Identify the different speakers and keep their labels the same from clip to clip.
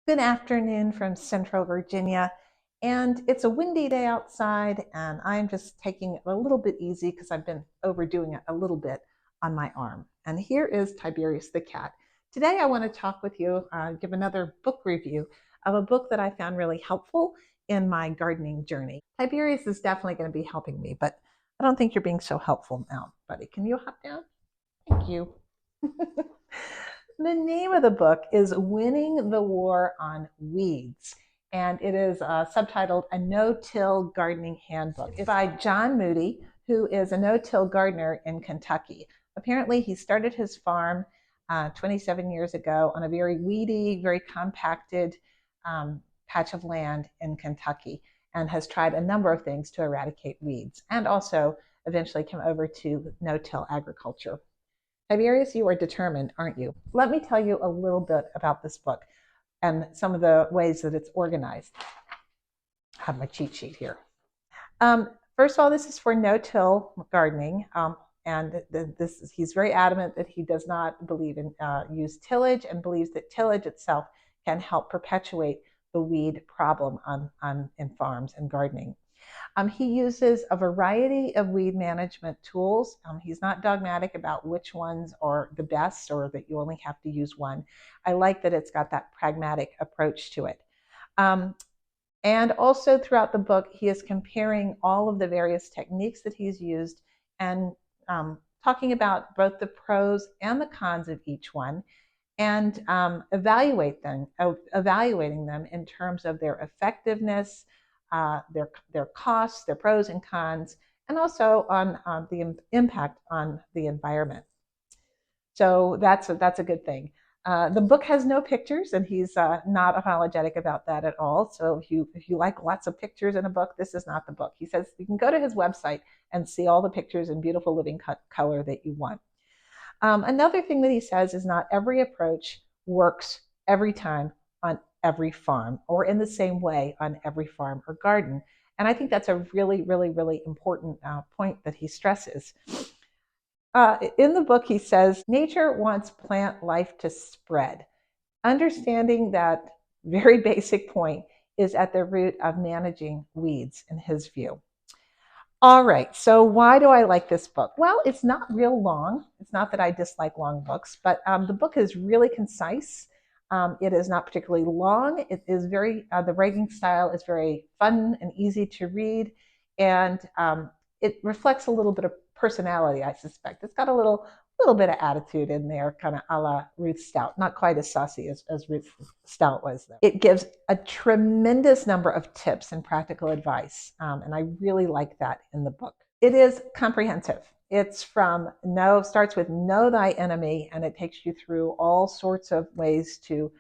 Speaker 1: Good afternoon from Central Virginia. And it's a windy day outside, and I'm just taking it a little bit easy because I've been overdoing it a little bit on my arm. And here is Tiberius the cat. Today, I want to talk with you, give another book review of a book that I found really helpful in my gardening journey. Tiberius is definitely going to be helping me, but I don't think you're being so helpful now, buddy. Can you hop down? Thank you. The name of the book is Winning the War on Weeds, and it is subtitled A No-Till Gardening Handbook. It's by John Moody, who is a no-till gardener in Kentucky. Apparently, he started his farm 27 years ago on a very weedy, very compacted patch of land in Kentucky, and has tried a number of things to eradicate weeds, and also eventually came over to no-till agriculture. Tiberius, you are determined, aren't you? Let me tell you a little bit about this book and some of the ways that it's organized. I have my cheat sheet here. First of all, this is for no-till gardening, and he's very adamant that he does not believe in use tillage, and believes that tillage itself can help perpetuate the weed problem in farms and gardening. He uses a variety of weed management tools. He's not dogmatic about which ones are the best or that you only have to use one. I like that it's got that pragmatic approach to it. And also throughout the book, he is comparing all of the various techniques that he's used and talking about both the pros and the cons of each one, and evaluating them in terms of their effectiveness, their costs, their pros and cons, and also on the impact on the environment. So that's a good thing. The book has no pictures, and he's not apologetic about that at all. So if you like lots of pictures in a book, this is not the book. He says you can go to his website and see all the pictures in beautiful living color that you want. Another thing that he says is not every approach works every time on every farm or in the same way on every farm or garden. And I think that's a really, really, really important point that he stresses. In the book, he says, nature wants plant life to spread. Understanding that very basic point is at the root of managing weeds, in his view. All right, so why do I like this book? Well, it's not real long. It's not that I dislike long books, but the book is really concise. It is not particularly long. It is the writing style is very fun and easy to read, and it reflects a little bit of personality, I suspect. It's got a little bit of attitude in there, kind of a la Ruth Stout. Not quite as saucy as Ruth Stout was, though. It gives a tremendous number of tips and practical advice, and I really like that in the book. It is comprehensive. It's starts with know thy enemy, and it takes you through all sorts of ways to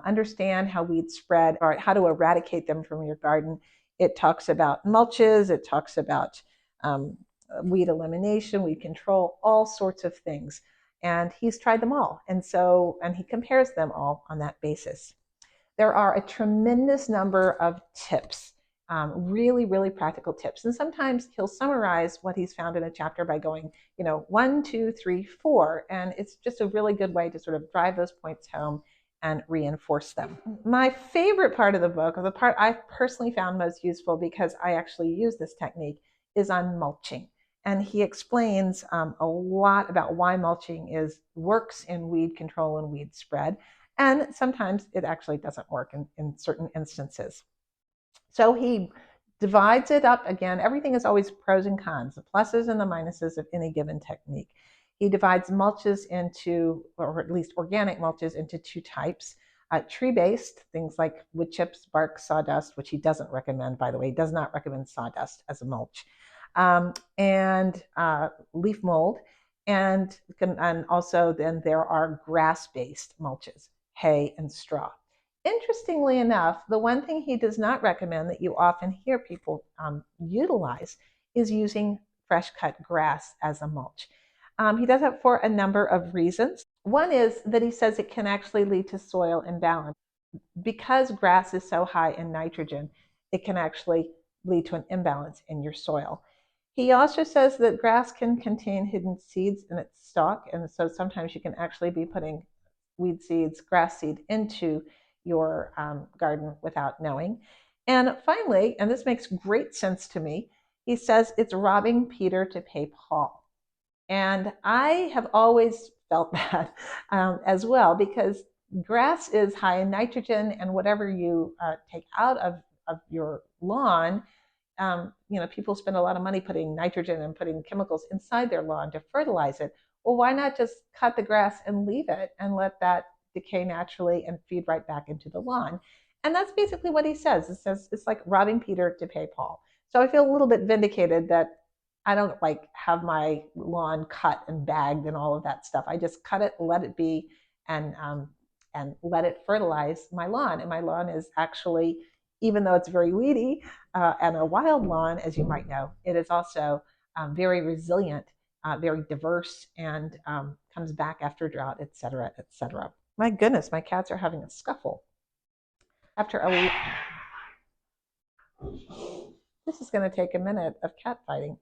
Speaker 1: understand how weeds spread or how to eradicate them from your garden. It talks about mulches. It talks about weed elimination, weed control, all sorts of things. And he's tried them all. And he compares them all on that basis. There are a tremendous number of tips, really, really practical tips. And sometimes he'll summarize what he's found in a chapter by going, 1, 2, 3, 4. And it's just a really good way to sort of drive those points home and reinforce them. My favorite part of the book, or the part I personally found most useful because I actually use this technique, is on mulching. And he explains a lot about why mulching works in weed control and weed spread. And sometimes it actually doesn't work in certain instances. So he divides it up. Again, everything is always pros and cons, the pluses and the minuses of any given technique. He divides mulches into, or at least organic mulches, into two types. Tree-based, things like wood chips, bark, sawdust, which he doesn't recommend, by the way. He does not recommend sawdust as a mulch. And leaf mold, and also then there are grass-based mulches, hay and straw. Interestingly enough, the one thing he does not recommend that you often hear people utilize is using fresh cut grass as a mulch. He does that for a number of reasons. One is that he says it can actually lead to soil imbalance. Because grass is so high in nitrogen, it can actually lead to an imbalance in your soil. He also says that grass can contain hidden seeds in its stalk, and so sometimes you can actually be putting weed seeds, grass seed into your garden without knowing. And finally, and this makes great sense to me, he says it's robbing Peter to pay Paul. And I have always felt that as well, because grass is high in nitrogen, and whatever you take out of your lawn, people spend a lot of money putting nitrogen and putting chemicals inside their lawn to fertilize it. Well, why not just cut the grass and leave it and let that decay naturally and feed right back into the lawn? And that's basically what he says. It says it's like robbing Peter to pay Paul. So I feel a little bit vindicated that I don't have my lawn cut and bagged and all of that stuff. I just cut it, let it be, and let it fertilize my lawn. And my lawn is actually, even though it's very weedy and a wild lawn, as you might know, it is also very resilient, very diverse, and comes back after drought, et cetera, et cetera. My goodness, my cats are having a scuffle. This is going to take a minute of cat fighting.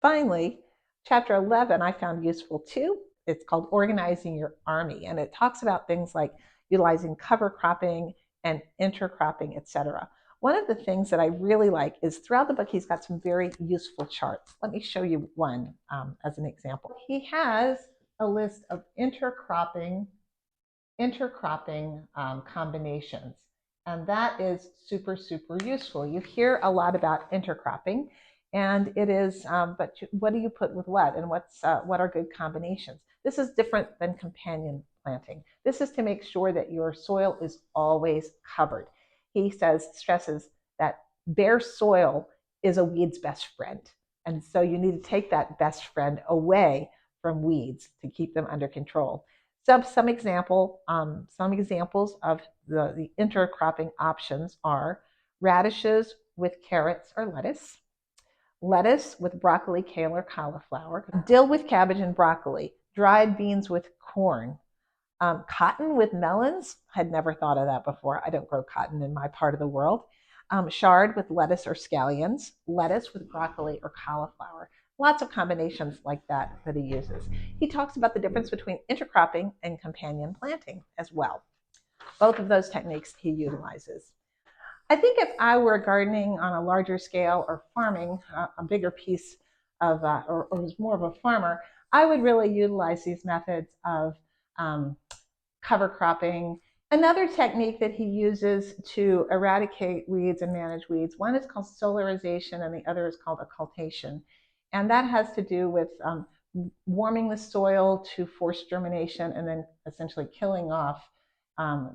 Speaker 1: Finally, chapter 11 I found useful too. It's called Organizing Your Army, and it talks about things like utilizing cover cropping and intercropping, etc. One of the things that I really like is throughout the book, he's got some very useful charts. Let me show you one as an example. He has a list of intercropping combinations, and that is super, super useful. You hear a lot about intercropping, and it is, but what do you put with what, and what are good combinations? This is different than companion planting. This is to make sure that your soil is always covered. He stresses that bare soil is a weed's best friend. And so you need to take that best friend away from weeds to keep them under control. So some examples of the intercropping options are radishes with carrots or lettuce, lettuce with broccoli, kale, or cauliflower, dill with cabbage and broccoli, dried beans with corn, cotton with melons. Had never thought of that before. I don't grow cotton in my part of the world. Chard with lettuce or scallions, lettuce with broccoli or cauliflower. Lots of combinations like that he uses. He talks about the difference between intercropping and companion planting as well. Both of those techniques he utilizes. I think if I were gardening on a larger scale or farming a bigger piece of, or was more of a farmer, I would really utilize these methods of cover cropping. Another technique that he uses to eradicate weeds and manage weeds, one is called solarization and the other is called occultation. And that has to do with warming the soil to force germination and then essentially killing off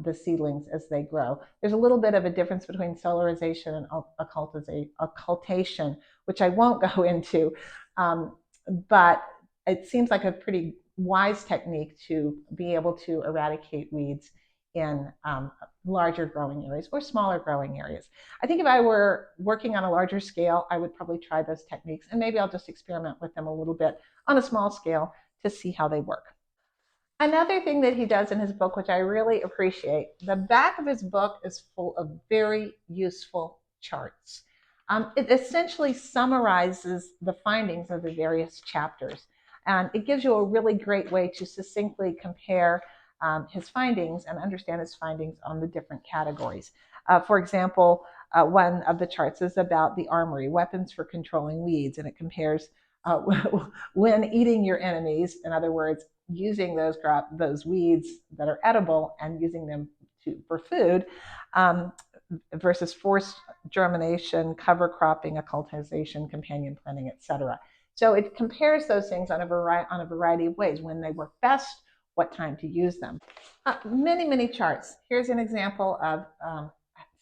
Speaker 1: the seedlings as they grow. There's a little bit of a difference between solarization and occultation, which I won't go into, but it seems like a pretty wise technique to be able to eradicate weeds in larger growing areas or smaller growing areas. I think if I were working on a larger scale, I would probably try those techniques, and maybe I'll just experiment with them a little bit on a small scale to see how they work. Another thing that he does in his book, which I really appreciate, the back of his book is full of very useful charts. It essentially summarizes the findings of the various chapters, and it gives you a really great way to succinctly compare his findings and understand his findings on the different categories. For example, one of the charts is about the armory, weapons for controlling weeds, and it compares when eating your enemies, in other words, using those weeds that are edible and using them for food, versus forced germination, cover cropping, occultation, companion planting, etc. So it compares those things on a variety of ways, when they work best, what time to use them. Many, many charts. Here's an example of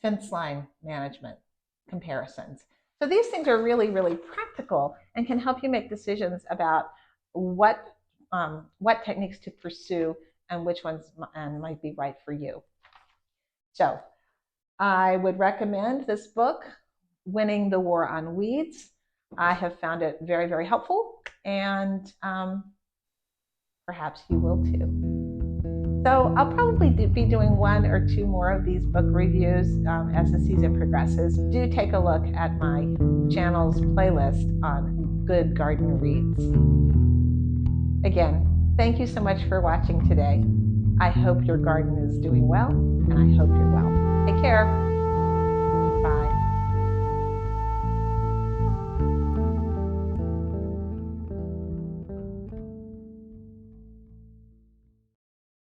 Speaker 1: fence line management comparisons. So these things are really, really practical and can help you make decisions about what techniques to pursue and which ones might be right for you. So I would recommend this book, Winning the War on Weeds. I have found it very, very helpful, and perhaps you will too. So I'll probably be doing one or two more of these book reviews as the season progresses. Do take a look at my channel's playlist on good garden reads. Again, thank you so much for watching today. I hope your garden is doing well, and I hope you're well. Take care.